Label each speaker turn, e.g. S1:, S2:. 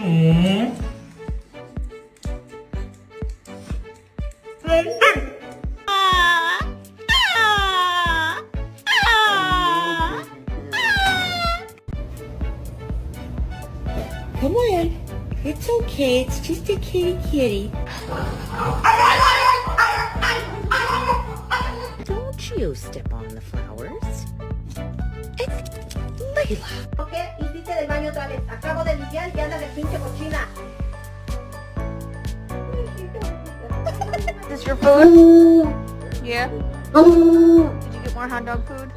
S1: Hmm.
S2: Come on. It's okay. It's just a kitty kitty. Don't you step on the flowers. It's Layla.
S3: ¿Por qué hiciste del baño otra vez? Acabo de limpiar y andas de pinche cochina.
S4: Is this your food? Yeah? Did you get more hot dog food?